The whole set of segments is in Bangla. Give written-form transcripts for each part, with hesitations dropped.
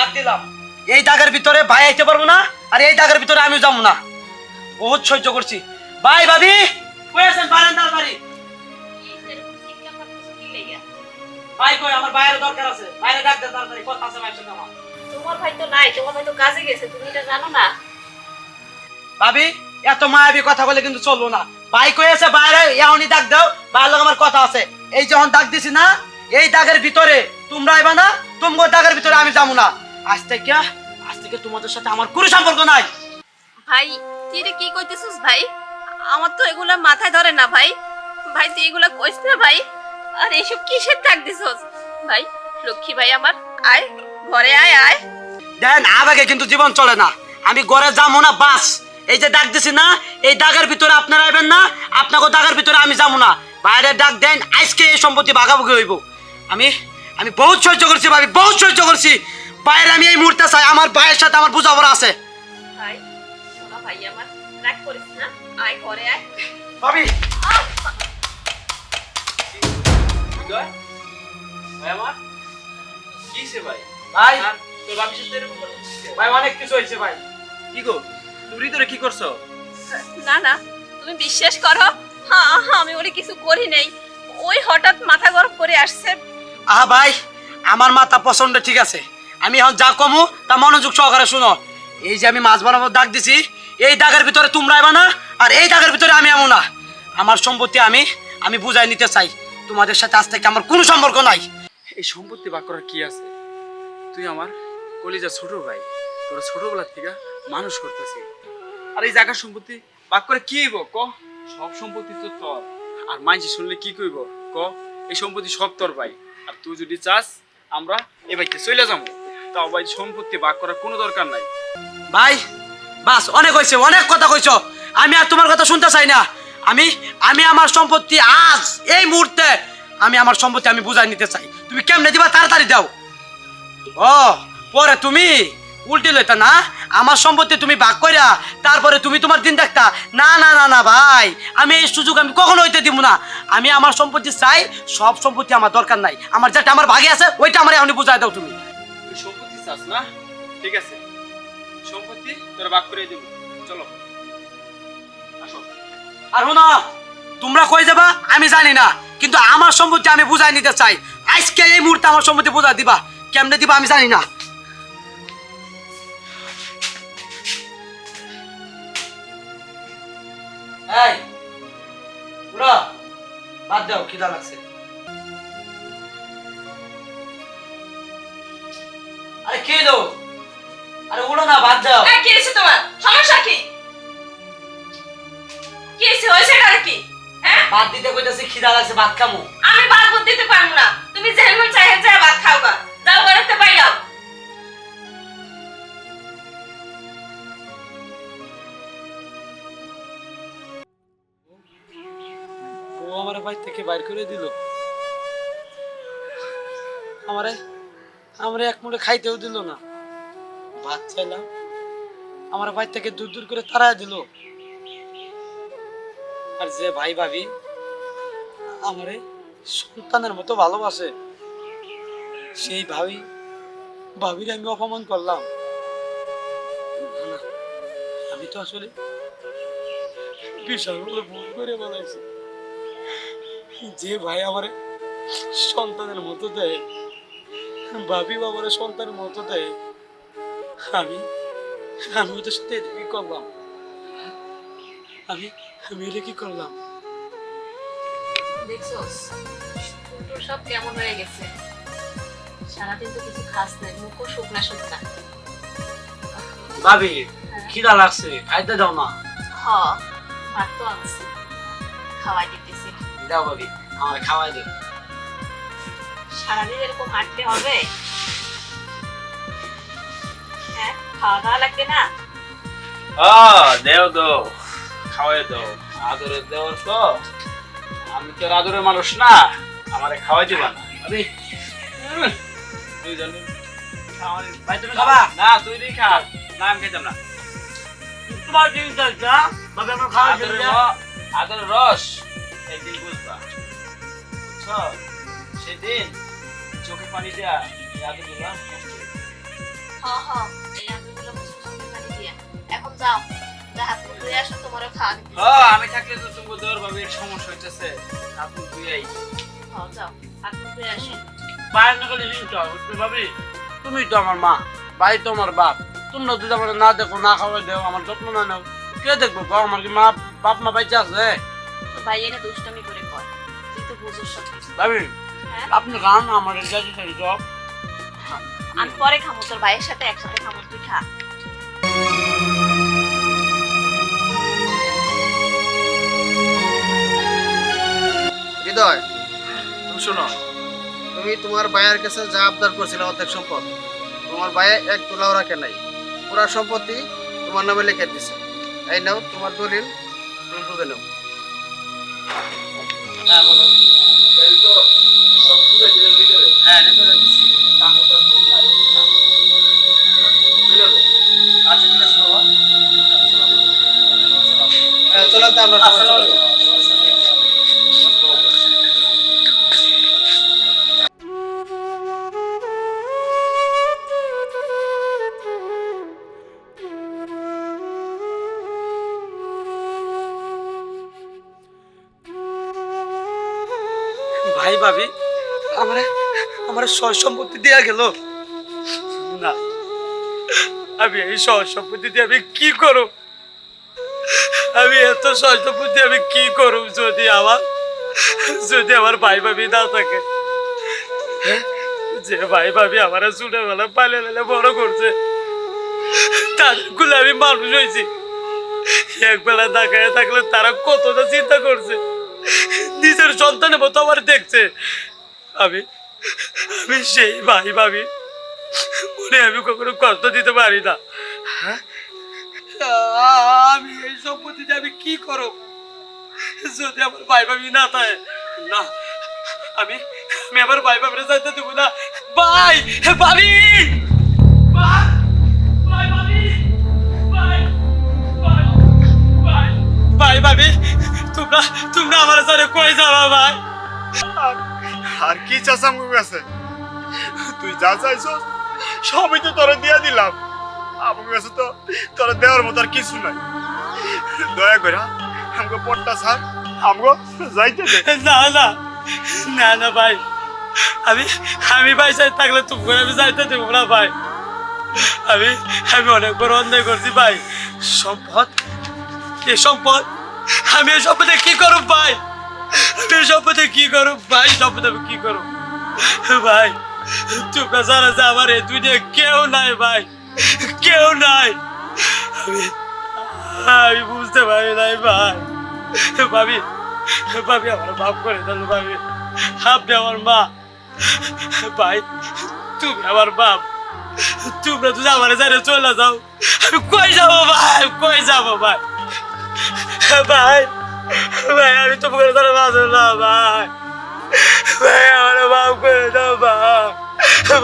দাগ দিলাম, এই দাগের ভিতরে ভাই আইতে পারবো না, আর এই দাগের ভিতরে আমিও যাবো না। বহুত সহ্য করছি। ভাই ভাবি কই আছেন? বারান্দার বাড়ি। ভাই কই? আমার বাইরে দরকার আছে, বাইরে ডাক দেন তাড়াতাড়ি, কথা আছে ভাইয়ের সাথে আমার। তোমার ভাই তো নাই, তোমার ভাই তো কাজে গেছে, তুমি এটা জানো না? ভাবি এত মায়াবী কথা বলে কিন্তু চলবো না। ভাই কই আছে বাইরে, এখনই ডাক দাও, ভাইয়ের লগে আমার কথা আছে। এই যখন ডাক দিছি না, এই দাগের ভিতরে তোমরা আইবা না, তোমার দাগের ভিতরে আমি যাবো না। আজ থেকে তোমাদের সাথে আমার কোনো সম্পর্ক নাই। ভাই তুই এটা কি কইতেছিস ভাই? আমার তো এগুলা মাথায় ধরে না ভাই। ভাই তুই এগুলা কইস না ভাই। আর এইসব কিসের ডাক দিছস ভাই? লক্ষ্মী ভাই আমার, আয় ঘরে আয় আয়। দেন আবেগে কিন্তু জীবন চলে না। আমি ঘরে যাবো না, বাস। এই যে ডাক দিছি না, এই দাগের ভিতরে আপনারা আইবেন না, আপনাকে দাগের ভিতরে আমি যাবো না। বাইরে ডাক দেন, আজকে এই সম্পত্তি ভাগাভাগি হইব। আমি আমি বহুত সহ্য করছি ভাবি, বহুত সহ্য করছি। বাইরে আমি এই মুহূর্তে চাই, আমার ভাইয়ের সাথে আমার বোঝাপড়া আছে। ভাই শোনা ভাই আমার, রাগ করিস না, আয় ঘরে আয়। ভাবি ভাই ভাই অনেক কিছু হয়েছে ভাই। কি গো, তুমি ভিতরে কি করছো? না না, তুমি বিশ্বাস করো, হ্যাঁ আমি ওরে কিছু করি নাই। ওই হঠাৎ মাথা গরম করে আসছে। আহা ভাই, আমার মাথা পছন্দ ঠিক আছে। আমি এখন যা কমু তা মনোযোগ সহকারে শুনো। এই যে আমি মাছ বানানোর দাগ দিছি, এই দাগের ভিতরে তোমরা আইবা না, আর এই দাগের ভিতরে আমি আমু না। আমার সম্পত্তি আমি বুঝাই নিতে চাই। তোমাদের সাথে আজ থেকে আমার কোনো সম্পর্ক নাই। এই সম্পত্তি ভাগ করার কি আছে? তুই আমার কলিজা ছোট ভাই, তোরা ছোটবেলা থেকে মানুষ করতেছি। আর এই জায়গার সম্পত্তি ভাগ করে কি হইব ক? সব সম্পত্তি তো তোর। আর মাইনসি শুনলে কি কইব ক? এই সম্পত্তি সব তোর ভাই। আর তুই যদি চাস আমরা এই বাড়িতে চলে যাবো, তাও ভাই সম্পত্তি ভাগ করার কোনো দরকার নাই। ভাই বাস, অনেক হয়েছে, অনেক কথা কইছো। আমি আর তোমার কথা শুনতে চাই না। আমি আমার সম্পত্তি আজ এই মুহূর্তে আমার সম্পত্তি আমি বুঝাই নিতে চাই। তুমি কেমনে দিবা তাড়াতাড়ি দাও। ও পরে তুমি উল্টে লইতা না, আমার সম্পত্তি তুমি ভাগ কইরা তারপরে তুমি তোমার দিন দেখতা। না না না না ভাই, আমি এই সুযোগ আমি কখনো হইতে দিব না। আমি আমার সম্পত্তি চাই, সব সম্পত্তি আমার দরকার নাই। আমার যেটা আমার ভাগে আছে ওইটা আমার এখনই বুঝাই দাও তুমি। তুই সম্পত্তি চাস না? ঠিক আছে, সম্পত্তি তোরা ভাগ করে দেবো, চলো আসো। আর শোনো, তোমরা কই যাবা আমি জানি না, কিন্তু আমার সম্পত্তি আমি বুঝাই নিতে চাই। আজকে এই মুহূর্তে আমার সম্পত্তি বুঝাই দিবা। কেমনে দিবা আমি জানি না। এই উড়ো, বাদ দাও, খিদা লাগছে। আরে কে দো? আরে উড়ো না, বাদ দাও। কি হয়েছে তোমার? সমস্যা কি? কি হয়েছে এটা কি? হ্যাঁ বাদ দিতে কইতাছি, খিদা লাগছে, ভাত খামু। আমি ভাত দিতে পারবো না। তুমি যেমন চাই যা ভাত খাও গা, যাও ঘরেতে বাইরাও। ও আমার বাড়ি থেকে বাইর করে দিল। আমারে এক মুঠে খাইতেও দিল না। ভাত চাইলাম, আমার বাড়ি থেকে দূর দূর করে তাড়ায় দিল। আর যে ভাই ভাবি আমারে সন্তানের মতো ভালোবাসে, সেই ভাবির আমি অপমান করলাম। না, না, আমি তো আসলে বিশাল বড় ভুল করে বলাইছি। যে ভাই আমারে সন্তানের মতো দেয়, ভাবি বাবারে সন্তানের মতো দেয়, আমি ওদের সাথে কি করলাম? আমি এটা কি করলাম? দেখছস তোর সব কেমন হয়ে গেছে। সারাদিন তো কিছু খাস নাই, মুখও শুকনা শুকনা। ভাবি খিদা লাগছে, খাইতে দাও না। হ ভাত তো আনছি, খাওয়াই দিতেছি। দাও ভাবি, আমার খাওয়াই দাও। সারাদিন এরকম হাঁটতে হবে? হ্যাঁ, খাওয়া দাওয়া লাগবে না? দেও দাও, খাওয়াই দাও। আদরে দেও তো, আমি তো আদরের মানুষ না, আমারে খাওয়াই দিবা না? ভাবি তুই জানি ভাই তুমি খাবা না, তুই রে খা। না আমি খেতাম না। তোমার জিনিস আছে, ভাবি আমার খাওয়া আদরের রস একদিন বুঝবা, বুঝছো? সেদিন চোখে পানি দেয়া আদর দিবা। হ্যাঁ হ্যাঁ এই আঙ্গুলগুলো মুছে মুছে পানি দিয়া এখন যাও যা হাত মুখ ধুয়ে আসো তোমারও খাওয়া দিতে হ্যাঁ আমি থাকলে তো তুমি দেওয়ার ভাবে সমস্যা হইতেছে আপনি তুই আই হ্যাঁ যাও হাত মুখ ধুয়ে আসো বাইরে না গেলে হিংসা বুঝতে পারবি? তুমি তো আমার মা, ভাই তো আমার বাপ। তোমরা যদি আমার না দেখো, না খাওয়াই দেও, আমার যত্ন না নাও, কে দেখবো? কও আমার কি মা বাপ মা বাইচে আছে? তো ভাই এটা দুষ্টামি করে কর তুই তো বুঝোস সব কিছু। ভাবি হ্যাঁ আপনি খান, আমার যাচ্ছি সেই সব। আমি পরে খামো তোর ভাইয়ের সাথে একসাথে খামো তুই খা হৃদয়, তুমি শোনো, তুমি তোমার ভাইয়ের কাছে যা আবদার করছিলে অর্ধেক সম্পদ, তোমার ভাইয়ে এক তোলাও রাখে নাই, পুরা সম্পত্তি তোমার নামে লিখে দিছে। এই নাও তোমার দলিল, তুমি বুঝে নাও। হ্যাঁ বলো। এই তো সব বুঝে দিলেন ভিতরে হ্যাঁ এটা তো দিচ্ছি। কামটা বুঝাই আচ্ছা ঠিক আছে বাবা। হ্যাঁ, চলো তো আমরা সবাই চলে যাই। ভাই ভাবি আমারে আমারে সয় সম্পত্তি দেয়া গেল না। আমি এই সয় সম্পত্তি দিয়ে আমি কি করব? আমি এত সয় সম্পত্তি আমি কি করব যদি আমার ভাই ভাবি না থাকে? যে ভাই ভাবি আমার ছোটবেলা পালে লেলে বড় করছে, তাদেরগুলো আমি মানুষ হয়েছি। একবেলা দেখায় থাকলে তারা কতটা চিন্তা করছে, নিজের সন্তানের মতো আমার দেখছে। আমি আমি সেই ভাই ভাবি মনে আমি কখনো কষ্ট দিতে পারি না। হ্যাঁ? আমি এই সম্পত্তিতে আমি কি করব যদি আমার ভাই ভাবি না থাকে? না, আমি আমি আমার ভাই ভাবিরে যাইতে দেব না। ভাই ভাবি ভাই ভাই ভাবি ভাই ভাই ভাই ভাই ভাবি তোমরা তোমরা আমার সাথে কই যাবা ভাই? আর কি চাস আমার কাছে? তুই যা চাইছস সবই তো তোরা দিয়া দিলাম। আমার কাছে তো তোরা দেওয়ার মতো আর কিছু নাই। দয়া করে আমাকে পট্টা ছাড়, আমাকে যাইতে দে। না না না না ভাই, আমি আমি ভাই চাই থাকলে তুমি আমি যাইতে দেবো না ভাই। আমি আমি অনেক বড় অন্যায় করছি ভাই। সম্পদ, এই সম্পদ, আমি এই সম্পদে কি করব ভাই? আমি এই সম্পদে কি করব ভাই? সম্পদে আমি কি করব ভাই? তোমরা জানা যে আমার এই দুনিয়া কেউ নাই ভাই, কেউ নাই। আমি আমি বুঝতে পারি নাই ভাই। ভাবি ভাবি আমার মাফ করে দেন ভাবি, আপনি আমার মা। ভাই তুমি আমার বাপ, তোমরা যদি আমার জানে চলে যাও, আমি কই যাবো ভাই? কই যাবো ভাই? ভাই ভাই আমি তোমাকে জানে বাঁচব না ভাই। ভাই আমার মাফ করে দাও ভাই,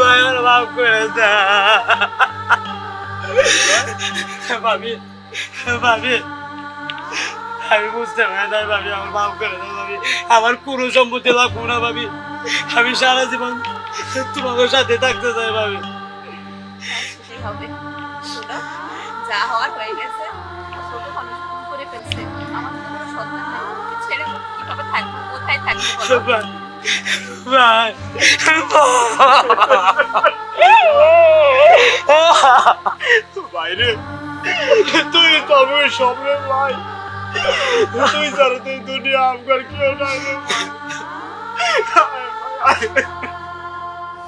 ভাই আমার মাফ করে দাও। ভাবি ভাবি আমি বুঝতে পারি না ভাবি, আমার মাফ করে দাও ভাবি। আমার কোনো সম্পত্তি লাগবো না ভাবি, আমি সারা জীবন তোমাদের সাথে থাকতে চাই ভাবি। সেটাই হবে শোনো যা হওয়ার হয়ে গেছে ছোট মানুষ ভুল করে ফেলছে আমার তো কোনো সন্তান নেই ওকে ছেড়ে কিভাবে থাকবো কোথায় থাকবো বলো? ভাই ভাই বাইরে তুই তো আমার সামনে ভাই, তুই ছাড়া তুই দুনিয়া আমার কেউ নাই রে ভাই।